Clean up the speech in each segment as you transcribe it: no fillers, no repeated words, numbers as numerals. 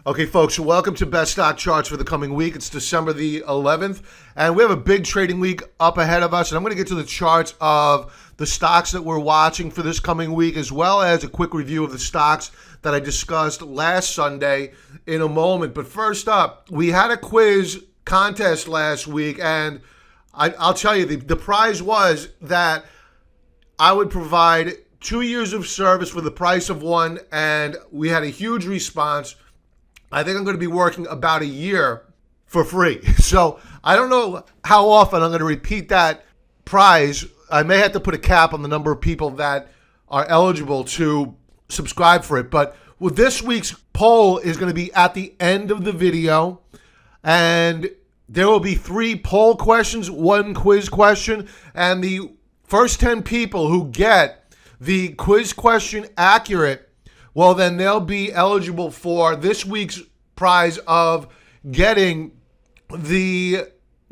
Okay, folks, so welcome to Best Stock Charts for the coming week. It's December the 11th, and we have a big trading week up ahead of us, and I'm going to get to the charts of the stocks that we're watching for this coming week, as well as a quick review of the stocks that I discussed last Sunday in a moment. But first up, we had a quiz contest last week, and I'll tell you, the prize was that I would provide 2 years of service for the price of one, and we had a huge response. I think I'm going to be working about a year for free. So I don't know how often I'm going to repeat that prize. I may have to put a cap on the number of people that are eligible to subscribe for it. But with this week's poll is going to be at the end of the video. And there will be 3 poll questions, 1 quiz question. And the first 10 people who get the quiz question accurate, well, then they'll be eligible for this week's prize of getting the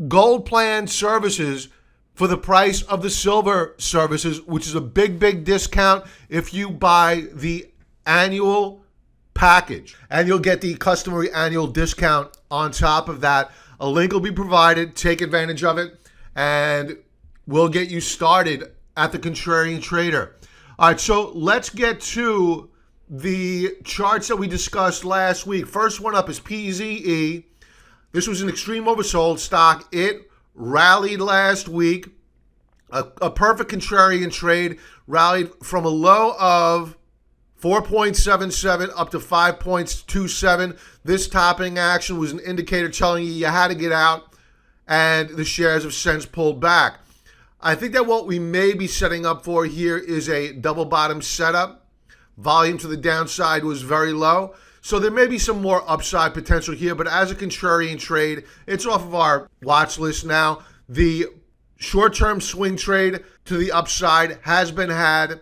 gold plan services for the price of the silver services, which is a big, big discount if you buy the annual package. And you'll get the customary annual discount on top of that. A link will be provided. Take advantage of it, and we'll get you started at the Contrarian Trader. All right, so let's get to the charts that we discussed last week. First one up is PZE. This was an extreme oversold stock. It rallied last week. A perfect contrarian trade. Rallied from a low of 4.77 up to 5.27. This topping action was an indicator telling you had to get out, and the shares have since pulled back. I think that what we may be setting up for here is a double bottom setup. Volume to the downside was very low, so there may be some more upside potential here, but as a contrarian trade, it's off of our watch list now. The short-term swing trade to the upside has been had,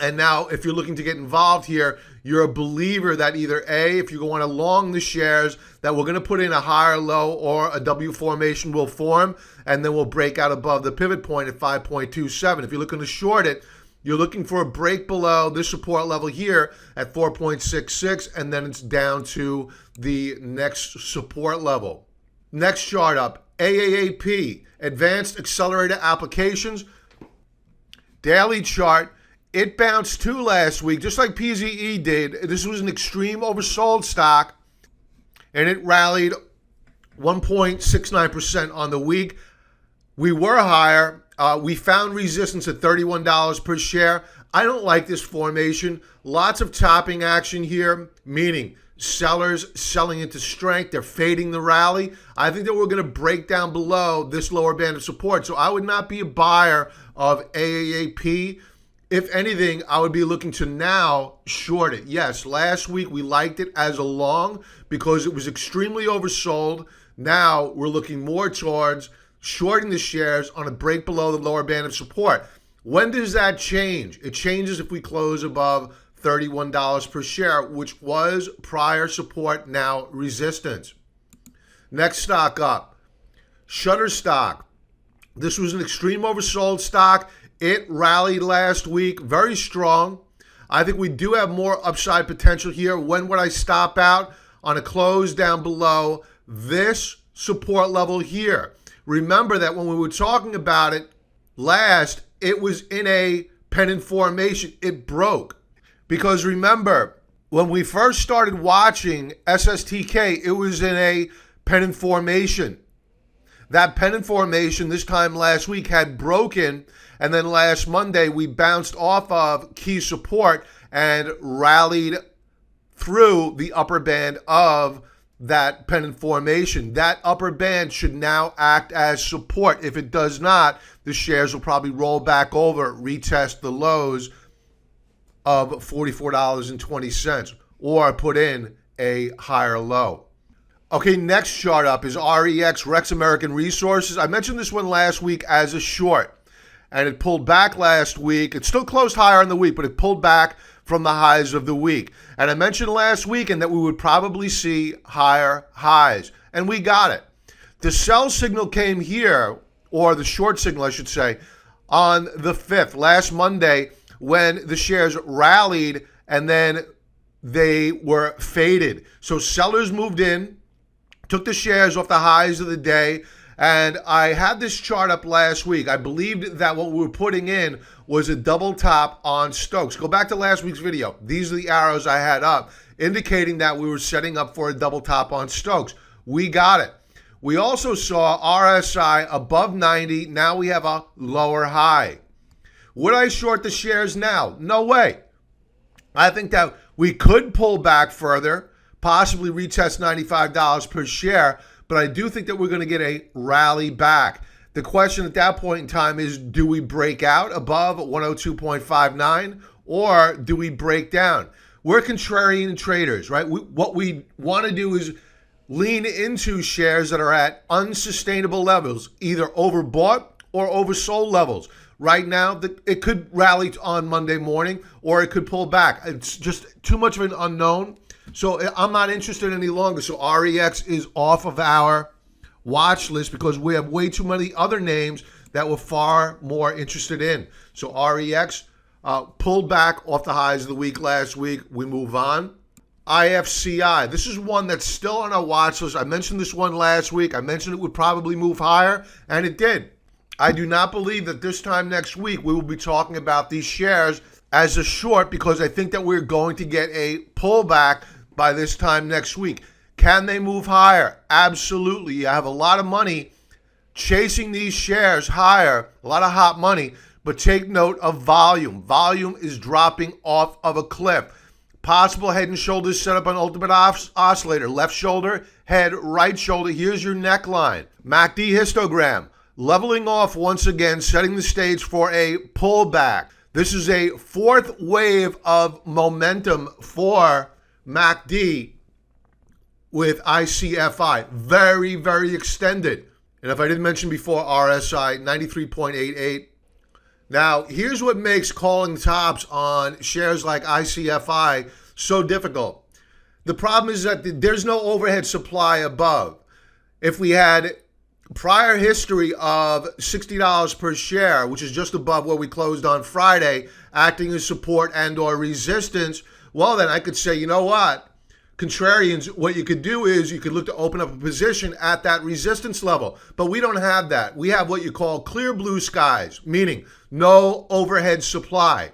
and now if you're looking to get involved here, you're a believer that either A, if you go on along the shares, that we're going to put in a higher low or a W formation will form, and then we'll break out above the pivot point at 5.27. If you're looking to short it, you're looking for a break below this support level here at 4.66, and then it's down to the next support level. Next chart up, AAAP, Advanced Accelerator Applications. Daily chart. It bounced too last week, just like PZE did. This was an extreme oversold stock, and it rallied 1.69% on the week. We were higher. We found resistance at $31 per share. I don't like this formation. Lots of topping action here, meaning sellers selling into strength. They're fading the rally. I think that we're going to break down below this lower band of support. So I would not be a buyer of AAAP. If anything, I would be looking to now short it. Yes, last week we liked it as a long because it was extremely oversold. Now we're looking more towards shorting the shares on a break below the lower band of support. When does that change? It changes if we close above $31 per share, which was prior support, now resistance. Next stock up, Shutterstock. This was an extreme oversold stock. It rallied last week, very strong. I think we do have more upside potential here. When would I stop out? On a close down below this support level here. Remember that when we were talking about it last, it was in a pennant formation. It broke. Because remember, when we first started watching SSTK, it was in a pennant formation. That pennant formation this time last week had broken, and then last Monday we bounced off of key support and rallied through the upper band of that pennant formation. That upper band should now act as support. If it does not, the shares will probably roll back over, retest the lows of $44.20, or put in a higher low. Okay, next chart up is REX, Rex American Resources. I mentioned this one last week as a short, and it pulled back last week. It still closed higher in the week, but it pulled back from the highs of the week. And I mentioned last weekend that we would probably see higher highs, and we got it. The sell signal came here, or the short signal, I should say, on the 5th, last Monday, when the shares rallied, and then they were faded. So sellers moved in, took the shares off the highs of the day, and I had this chart up last week. I believed that what we were putting in was a double top on Stokes. Go back to last week's video. These are the arrows I had up, indicating that we were setting up for a double top on Stokes. We got it. We also saw RSI above 90. Now we have a lower high. Would I short the shares now? No way. I think that we could pull back further, possibly retest $95 per share, but I do think that we're going to get a rally back. The question at that point in time is, do we break out above 102.59 or do we break down? We're contrarian traders, right? What we want to do is lean into shares that are at unsustainable levels, either overbought or oversold levels. Right now, it could rally on Monday morning or it could pull back. It's just too much of an unknown. So I'm not interested any longer. So REX is off of our watch list because we have way too many other names that we're far more interested in. So REX pulled back off the highs of the week last week. We move on. IFCI. This is one that's still on our watch list. I mentioned this one last week. I mentioned it would probably move higher, and it did. I do not believe that this time next week we will be talking about these shares as a short because I think that we're going to get a pullback by this time next week. Can they move higher? Absolutely. I have a lot of money chasing these shares higher, a lot of hot money, but take note of volume. Volume is dropping off of a cliff. Possible head and shoulders set up on ultimate oscillator. Left shoulder, head, right shoulder. Here's your neckline. MACD histogram. Leveling off once again, setting the stage for a pullback. This is a fourth wave of momentum for MACD with ICFI. Very, very extended. And if I didn't mention before, RSI 93.88. Now, here's what makes calling tops on shares like ICFI so difficult. The problem is that there's no overhead supply above. If we had prior history of $60 per share, which is just above where we closed on Friday, acting as support and or resistance, well, then I could say, you know what? Contrarians, what you could do is you could look to open up a position at that resistance level. But we don't have that. We have what you call clear blue skies, meaning no overhead supply.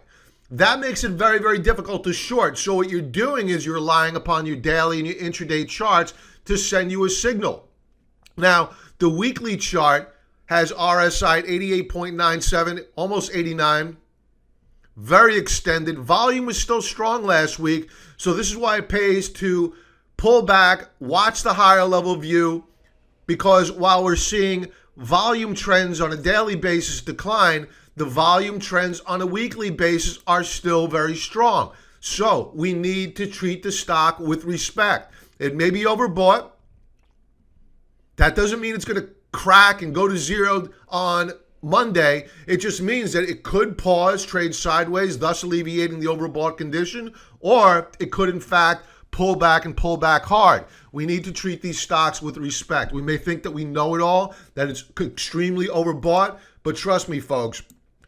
That makes it very, very difficult to short. So what you're doing is you're relying upon your daily and your intraday charts to send you a signal. Now, the weekly chart has RSI at 88.97, almost 89. Very extended. Volume was still strong last week. So this is why it pays to pull back, watch the higher level view, because while we're seeing volume trends on a daily basis decline, the volume trends on a weekly basis are still very strong. So we need to treat the stock with respect. It may be overbought. That doesn't mean it's going to crack and go to zero on Monday. It just means that it could pause, trade sideways, thus alleviating the overbought condition, or it could in fact pull back and pull back hard. We need to treat these stocks with respect. We may think that we know it all, that it's extremely overbought, but trust me, folks,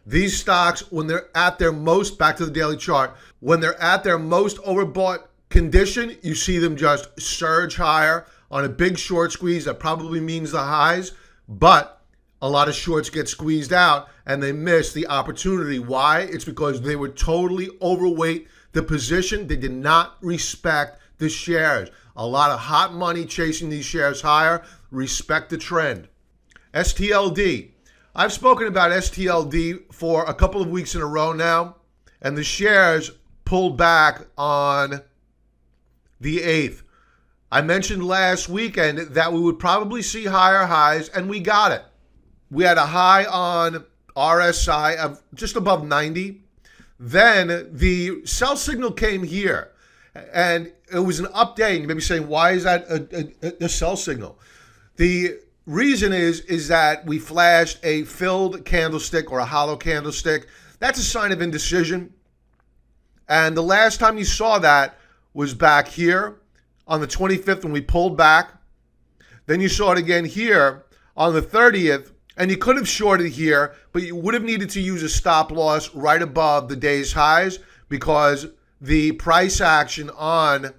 these stocks, when they're at their most, back to the daily chart, when they're at their most overbought condition, you see them just surge higher on a big short squeeze. That probably means the highs, but a lot of shorts get squeezed out and they miss the opportunity. Why? It's because they were totally overweight the position. They did not respect the shares. A lot of hot money chasing these shares higher. Respect the trend. STLD. I've spoken about STLD for a couple of weeks in a row now, and the shares pulled back on the 8th. I mentioned last weekend that we would probably see higher highs, and we got it. We had a high on RSI of just above 90. Then the sell signal came here, and it was an update. You may be saying, why is that a sell signal? The reason is that we flashed a filled candlestick or a hollow candlestick. That's a sign of indecision. And the last time you saw that was back here on the 25th when we pulled back. Then you saw it again here on the 30th. And you could have shorted here, but you would have needed to use a stop loss right above the day's highs because the price action on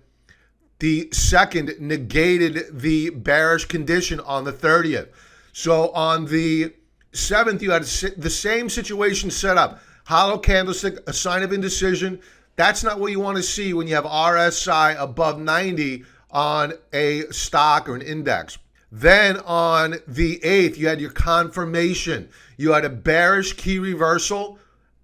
the 2nd negated the bearish condition on the 30th. So on the 7th, you had the same situation set up. Hollow candlestick, a sign of indecision. That's not what you want to see when you have RSI above 90 on a stock or an index. Then on the 8th, you had your confirmation. You had a bearish key reversal,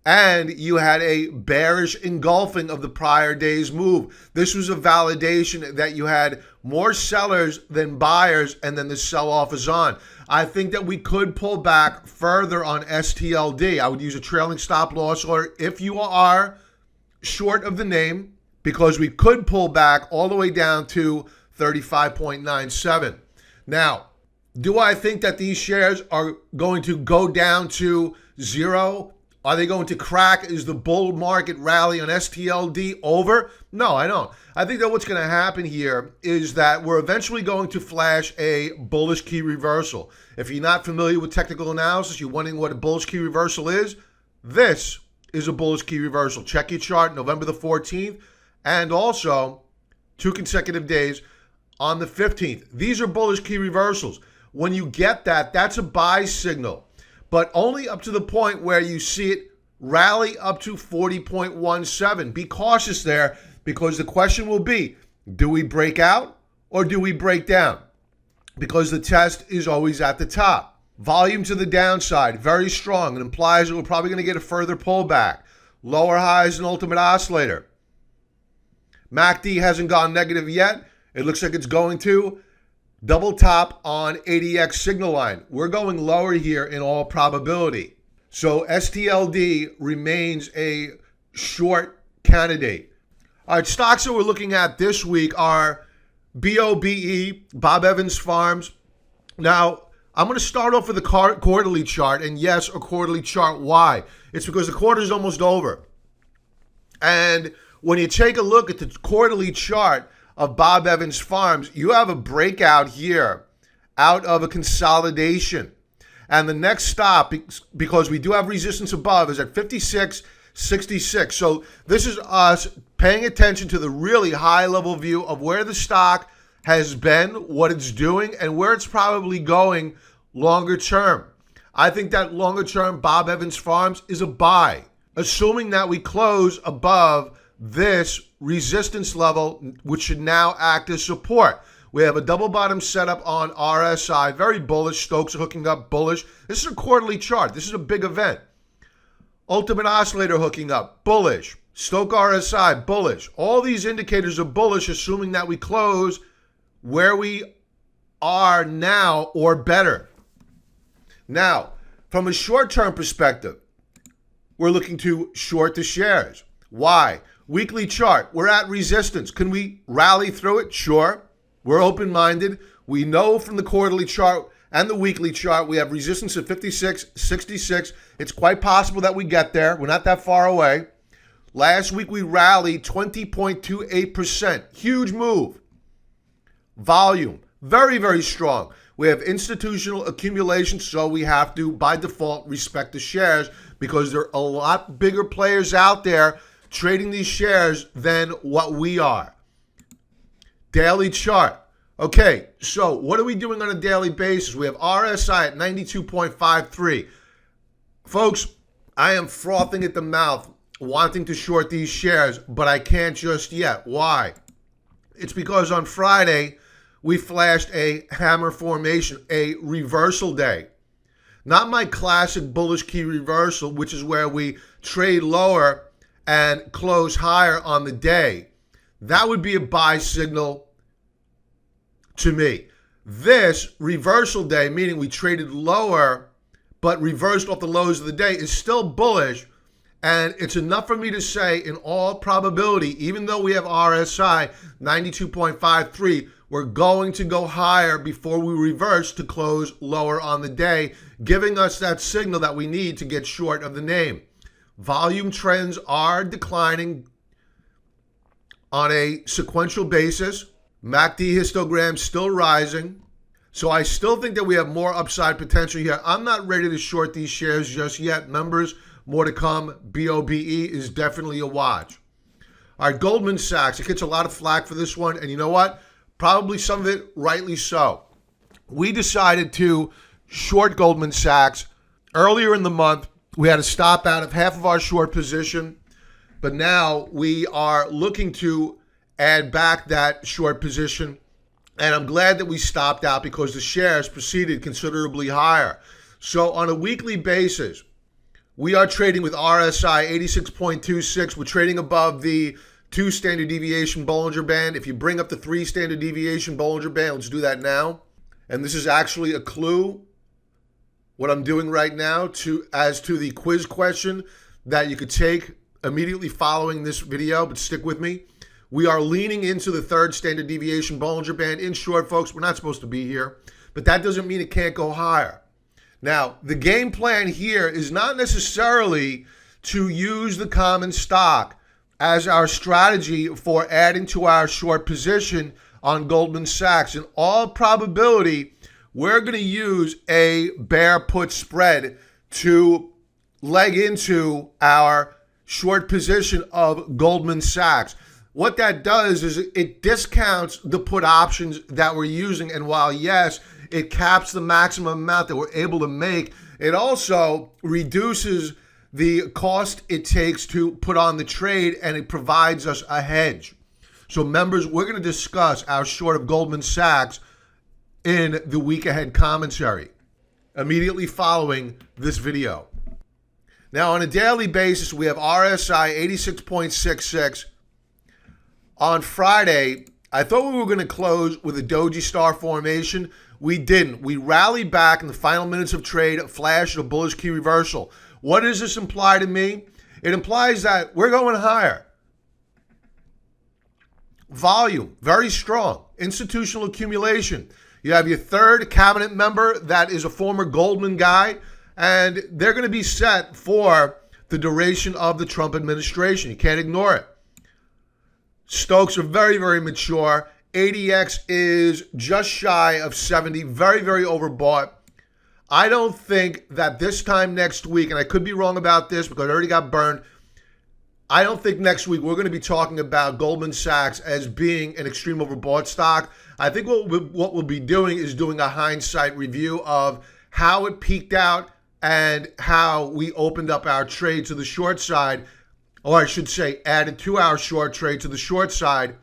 and you had a bearish engulfing of the prior day's move. This was a validation that you had more sellers than buyers, and then the sell-off is on. I think that we could pull back further on STLD. I would use a trailing stop loss order if you are short of the name, because we could pull back all the way down to 35.97. Now, do I think that these shares are going to go down to zero? Are they going to crack? Is the bull market rally on STLD over? No, I don't. I think that what's going to happen here is that we're eventually going to flash a bullish key reversal. If you're not familiar with technical analysis, you're wondering what a bullish key reversal is, this is a bullish key reversal. Check your chart November the 14th and also 2 consecutive days on the 15th. These are bullish key reversals. When you get that, that's a buy signal, but only up to the point where you see it rally up to 40.17. Be cautious there, because the question will be, do we break out or do we break down? Because the test is always at the top. Volume to the downside, very strong. It implies that we're probably going to get a further pullback. Lower highs and ultimate oscillator. MACD hasn't gone negative yet. It looks like it's going to. Double top on ADX signal line. We're going lower here in all probability. So STLD remains a short candidate. All right, stocks that we're looking at this week are BOBE, Bob Evans Farms. Now, I'm going to start off with a quarterly chart, and yes, a quarterly chart. Why? It's because the quarter is almost over. And when you take a look at the quarterly chart of Bob Evans Farms, you have a breakout here out of a consolidation. And the next stop, because we do have resistance above, is at 56.66. So this is us paying attention to the really high level view of where the stock has been, what it's doing, and where it's probably going longer term. I think that longer term Bob Evans Farms is a buy, assuming that we close above this resistance level, which should now act as support. We have a double bottom setup on RSI, very bullish. Stokes are hooking up, bullish. This is a quarterly chart. This is a big event. Ultimate oscillator hooking up, bullish. Stoke RSI, bullish. All these indicators are bullish, assuming that we close where we are now or better. Now, from a short-term perspective, we're looking to short the shares. Why? Weekly chart, we're at resistance. Can we rally through it? Sure. We're open-minded. We know from the quarterly chart and the weekly chart we have resistance at 56.66. It's quite possible that we get there. We're not that far away. Last week we rallied 20.28%. Huge move. Volume, very, very strong. We have institutional accumulation, so we have to, by default, respect the shares because there are a lot bigger players out there trading these shares than what we are. Daily chart. Okay, so what are we doing on a daily basis? We have RSI at 92.53. Folks, I am frothing at the mouth wanting to short these shares, but I can't just yet. Why? It's because on Friday, we flashed a hammer formation, a reversal day. Not my classic bullish key reversal, which is where we trade lower and close higher on the day. That would be a buy signal to me. This reversal day, meaning we traded lower but reversed off the lows of the day, is still bullish, and it's enough for me to say in all probability, even though we have RSI 92.53, we're going to go higher before we reverse to close lower on the day, giving us that signal that we need to get short of the name. Volume trends are declining on a sequential basis. MACD histogram still rising. So I still think that we have more upside potential here. I'm not ready to short these shares just yet. Numbers, more to come. BOBE is definitely a watch. All right, Goldman Sachs. It gets a lot of flack for this one. And you know what? Probably some of it rightly so. We decided to short Goldman Sachs. Earlier in the month, we had to stop out of half of our short position. But now we are looking to add back that short position. And I'm glad that we stopped out because the shares proceeded considerably higher. So on a weekly basis, we are trading with RSI 86.26. We're trading above the 2 standard deviation Bollinger Band. If you bring up the 3 standard deviation Bollinger Band, let's do that now. And this is actually a clue, what I'm doing right now, as to the quiz question that you could take immediately following this video, but stick with me. We are leaning into the 3rd standard deviation Bollinger Band. In short, folks, we're not supposed to be here, but that doesn't mean it can't go higher. Now, the game plan here is not necessarily to use the common stock as our strategy for adding to our short position on Goldman Sachs. In all probability, we're going to use a bear put spread to leg into our short position of Goldman Sachs. What that does is it discounts the put options that we're using. And while, yes, it caps the maximum amount that we're able to make, it also reduces the cost it takes to put on the trade, and it provides us a hedge. So members, we're going to discuss our short of Goldman Sachs in the week ahead commentary immediately following this video. Now, on a daily basis, we have RSI 86.66. On Friday, I thought we were going to close with a doji star formation. We didn't. We rallied back in the final minutes of trade, flashed a bullish key reversal. What does this imply to me? It implies that we're going higher. Volume, very strong. Institutional accumulation. You have your 3rd cabinet member that is a former Goldman guy, and they're going to be set for the duration of the Trump administration. You can't ignore it. Stokes are very, very mature. ADX is just shy of 70, very, very overbought. I don't think that this time next week, and I could be wrong about this because I already got burned, I don't think next week we're going to be talking about Goldman Sachs as being an extreme overbought stock. I think what we'll be doing is doing a hindsight review of how it peaked out and how we opened up our trade to the short side, or I should say added to our short trade to the short side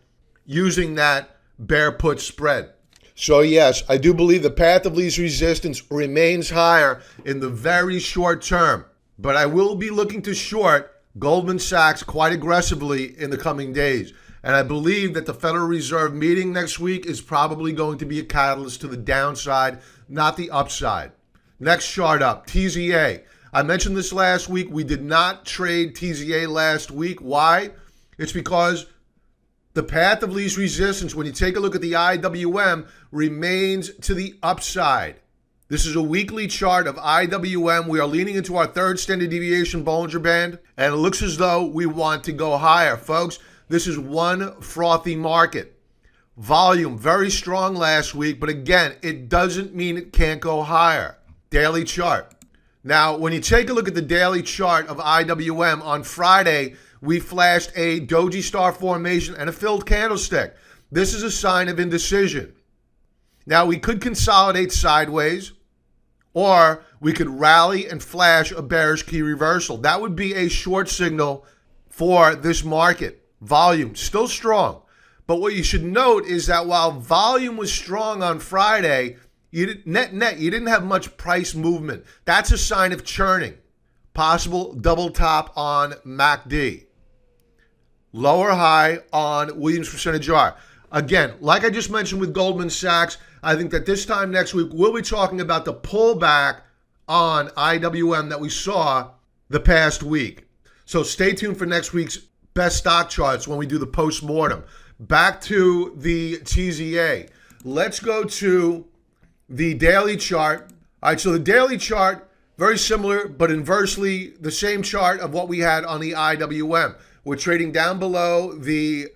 using that bear put spread. So yes, I do believe the path of least resistance remains higher in the very short term, but I will be looking to short Goldman Sachs quite aggressively in the coming days. And I believe that the Federal Reserve meeting next week is probably going to be a catalyst to the downside, not the upside. Next chart up, TZA. I mentioned this last week. We did not trade TZA last week. Why? It's because the path of least resistance, when you take a look at the IWM, remains to the upside. This is a weekly chart of IWM. We are leaning into our 3rd standard deviation Bollinger Band, and it looks as though we want to go higher. Folks, this is one frothy market. Volume, very strong last week, but again, it doesn't mean it can't go higher. Daily chart. Now, when you take a look at the daily chart of IWM, on Friday, we flashed a doji star formation and a filled candlestick. This is a sign of indecision. Now, we could consolidate sideways, or we could rally and flash a bearish key reversal. That would be a short signal for this market. Volume, still strong. But what you should note is that while volume was strong on Friday, you didn't have much price movement. That's a sign of churning. Possible double top on MACD. Lower high on Williams percentage R. Again, like I just mentioned with Goldman Sachs, I think that this time next week we'll be talking about the pullback on IWM that we saw the past week. So stay tuned for next week's best stock charts when we do the post-mortem. Back to the TZA. Let's go to the daily chart. All right, so the daily chart, very similar, but inversely the same chart of what we had on the IWM. We're trading down below the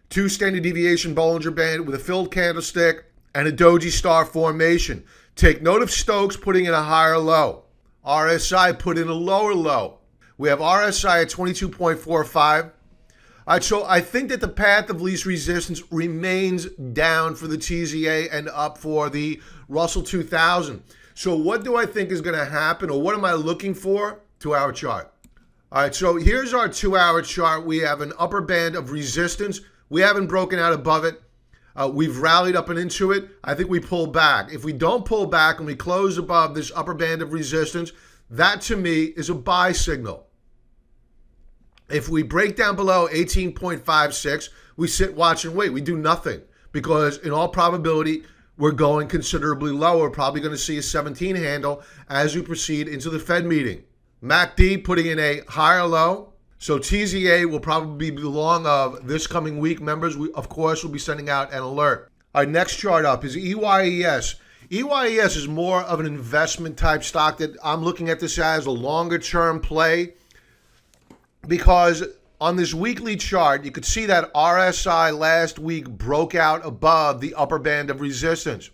2 standard deviation Bollinger Band with a filled candlestick and a doji star formation. Take note of Stokes putting in a higher low. RSI put in a lower low. We have RSI at 22.45. All All right, so I think that the path of least resistance remains down for the TZA and up for the Russell 2000. So what do I think is going to happen, or what am I looking for? 2-hour chart. All right, so here's our 2-hour chart. We have an upper band of resistance. We haven't broken out above it. We've rallied up and into it. I think we pull back. If we don't pull back and we close above this upper band of resistance, that to me is a buy signal. If we break down below 18.56, we sit, watch, and wait. We do nothing because in all probability, we're going considerably lower. We're probably going to see a 17 handle as we proceed into the Fed meeting. MACD putting in a higher low. So TZA will probably be long of this coming week. Members, we, of course, will be sending out an alert. Our next chart up is EYES. EYES is more of an investment type stock that I'm looking at this as a longer term play, because on this weekly chart, you could see that RSI last week broke out above the upper band of resistance.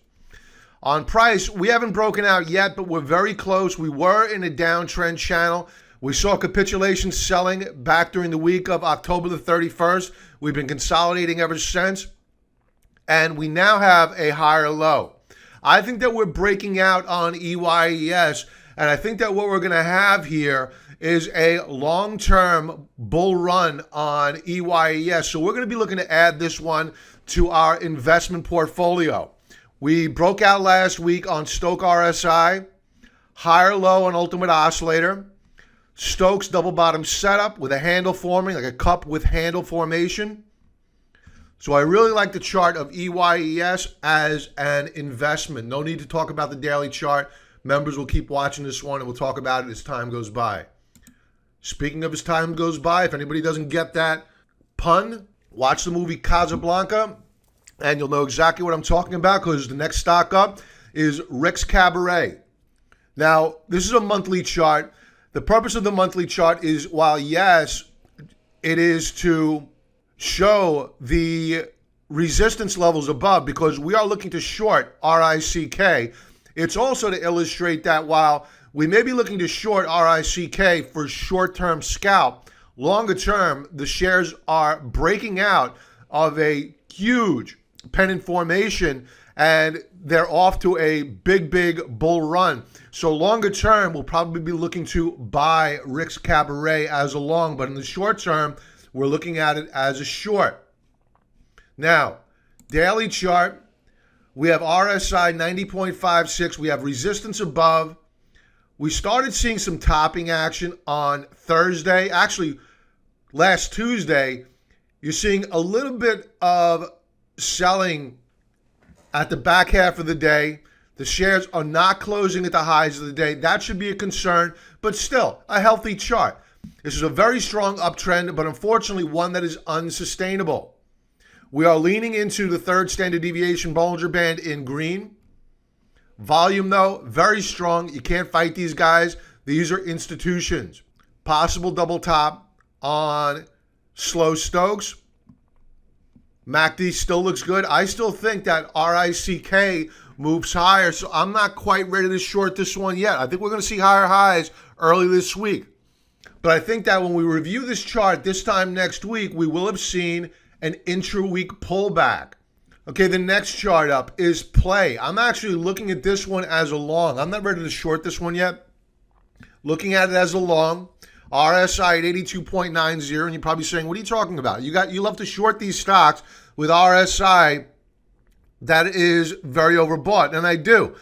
On price, we haven't broken out yet, but we're very close. We were in a downtrend channel. We saw capitulation selling back during the week of October the 31st. We've been consolidating ever since, and we now have a higher low. I think that we're breaking out on EYES, and I think that what we're going to have here is a long-term bull run on EYES. So we're going to be looking to add this one to our investment portfolio. We broke out last week on Stoke RSI, higher low on Ultimate Oscillator, Stokes double bottom setup with a handle forming, like a cup with handle formation. So I really like the chart of EYES as an investment. No need to talk about the daily chart. Members will keep watching this one and we'll talk about it as time goes by. Speaking of as time goes by, if anybody doesn't get that pun, watch the movie Casablanca and you'll know exactly what I'm talking about, because the next stock up is Rick's Cabaret. Now, this is a monthly chart. The purpose of the monthly chart is, while yes, it is to show the resistance levels above, because we are looking to short RICK. It's also to illustrate that while we may be looking to short RICK for short-term scalp, longer term, the shares are breaking out of a huge pennant formation and they're off to a big bull run. So longer term, we'll probably be looking to buy Rick's Cabaret as a long, but in the short term, we're looking at it as a short. Now, daily chart, we have RSI 90.56. We have resistance above. We started seeing some topping action on Thursday. Actually, last Tuesday, you're seeing a little bit of selling at the back half of the day. The shares are not closing at the highs of the day. That should be a concern, but still a healthy chart. This is a very strong uptrend, but unfortunately one that is unsustainable. We are leaning into the third standard deviation Bollinger Band in green. Volume, though, very strong. You can't fight these guys. These are institutions. Possible double top on slow Stokes. MACD still looks good. I still think that RICK moves higher, so I'm not quite ready to short this one yet. I think we're going to see higher highs early this week. But I think that when we review this chart this time next week, we will have seen an intra-week pullback. Okay, the next chart up is play. I'm actually looking at this one as a long. I'm not ready to short this one yet. Looking at it as a long. RSI at 82.90, and you're probably saying, what are you talking about? You love to short these stocks with RSI that is very overbought, and I do.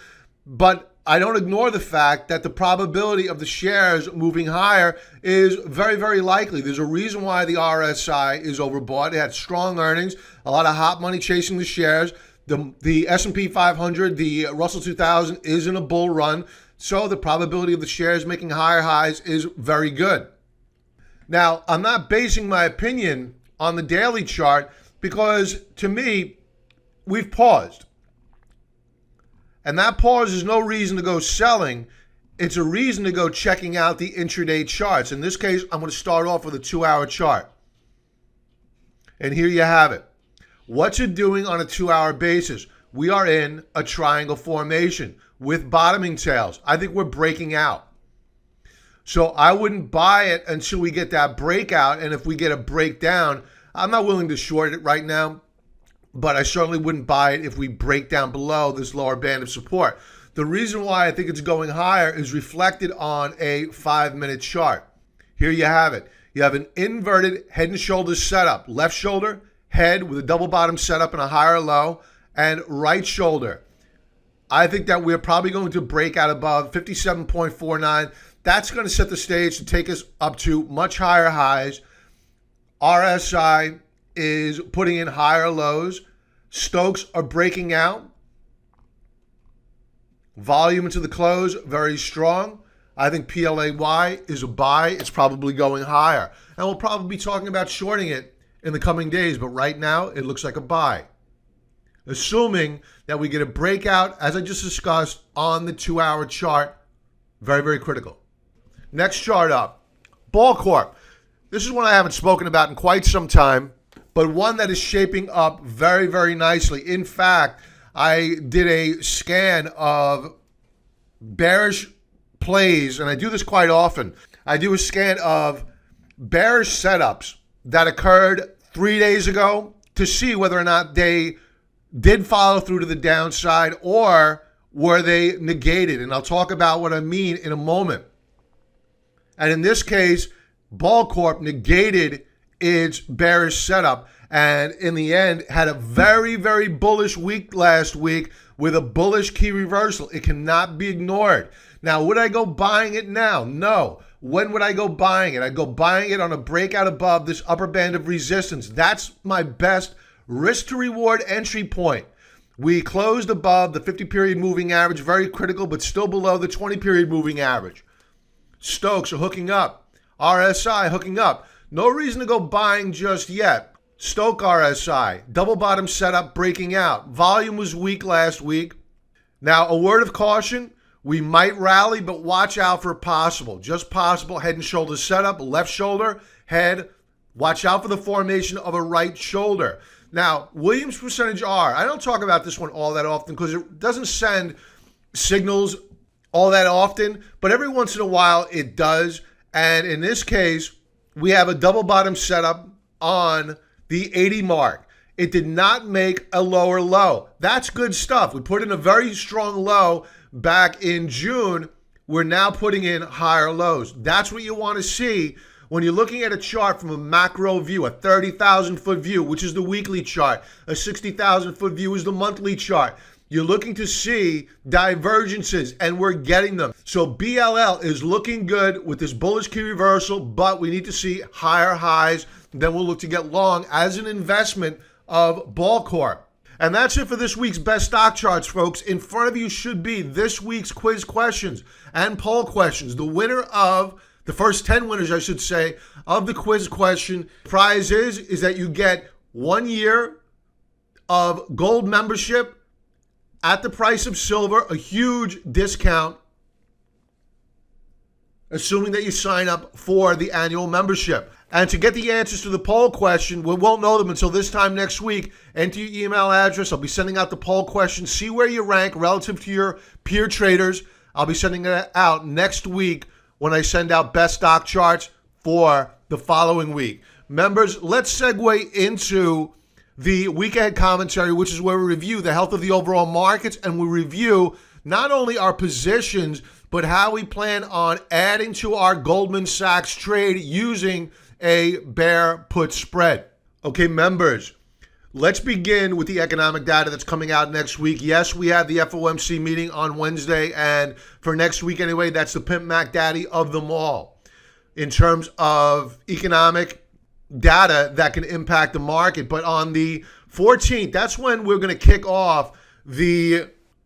But I don't ignore the fact that the probability of the shares moving higher is very likely. There's a reason why the RSI is overbought. It had strong earnings, a lot of hot money chasing the shares. The S&P 500, the Russell 2000 is in a bull run, so the probability of the shares making higher highs is very good. Now, I'm not basing my opinion on the daily chart because, to me, we've paused. And that pause is no reason to go selling. It's a reason to go checking out the intraday charts. In this case, I'm going to start off with a 2-hour chart. And here you have it. What's it doing on a 2-hour basis? We are in a triangle formation with bottoming tails. I think we're breaking out. So I wouldn't buy it until we get that breakout. And if we get a breakdown, I'm not willing to short it right now, but I certainly wouldn't buy it if we break down below this lower band of support. The reason why I think it's going higher is reflected on a 5-minute chart. Here you have it. You have an inverted head and shoulders setup. Left shoulder, head with a double bottom setup and a higher low, and right shoulder. I think that we're probably going to break out above 57.49. That's going to set the stage to take us up to much higher highs. RSI is putting in higher lows. Stokes are breaking out. Volume into the close, very strong. I think PLAY is a buy. It's probably going higher. And we'll probably be talking about shorting it in the coming days, but right now it looks like a buy. Assuming that we get a breakout, as I just discussed, on the 2-hour chart. Very, very critical. Next chart up, Ball Corp. This is one I haven't spoken about in quite some time, but one that is shaping up very, very nicely. In fact, I did a scan of bearish plays, and I do this quite often. I do a scan of bearish setups that occurred 3 days ago to see whether or not they did follow through to the downside or were they negated. And I'll talk about what I mean in a moment. And in this case, Ball Corp negated its bearish setup and in the end had a very, very bullish week last week with a bullish key reversal. It cannot be ignored. Now, would I go buying it now? No. When would I go buying it? I'd go buying it on a breakout above this upper band of resistance. That's my best risk to reward entry point. We closed above the 50-period moving average, very critical, but still below the 20-period moving average. Stokes are hooking up. RSI hooking up. No reason to go buying just yet. Stoke RSI, double bottom setup breaking out. Volume was weak last week. Now, a word of caution, we might rally, but watch out for possible. Just possible head and shoulder setup, left shoulder, head. Watch out for the formation of a right shoulder. Now, Williams percentage R, I don't talk about this one all that often because it doesn't send signals all that often, but every once in a while it does. And in this case, we have a double bottom setup on the 80 mark. It did not make a lower low. That's good stuff. We put in a very strong low back in June. We're now putting in higher lows. That's what you want to see when you're looking at a chart from a macro view, a 30,000-foot view, which is the weekly chart. A 60,000-foot view is the monthly chart. You're looking to see divergences, and we're getting them. So BLL is looking good with this bullish key reversal, but we need to see higher highs. Then we'll look to get long as an investment of Ball Corp. And that's it for this week's best stock charts, folks. In front of you should be this week's quiz questions and poll questions. The winner of the first 10 winners, I should say, of the quiz question prize is that you get 1 year of gold membership at the price of silver, a huge discount, assuming that you sign up for the annual membership. And to get the answers to the poll question, we won't know them until this time next week. Enter your email address. I'll be sending out the poll question. See where you rank relative to your peer traders. I'll be sending it out next week when I send out best stock charts for the following week. Members, let's segue into the week ahead commentary, which is where we review the health of the overall markets and we review not only our positions, but how we plan on adding to our Goldman Sachs trade using a bear put spread. Okay, members, let's begin with the economic data that's coming out next week. Yes, we have the FOMC meeting on Wednesday, and for next week anyway, that's the Pimp Mac Daddy of them all in terms of economic data that can impact the market. But on the 14th, that's when we're going to kick off the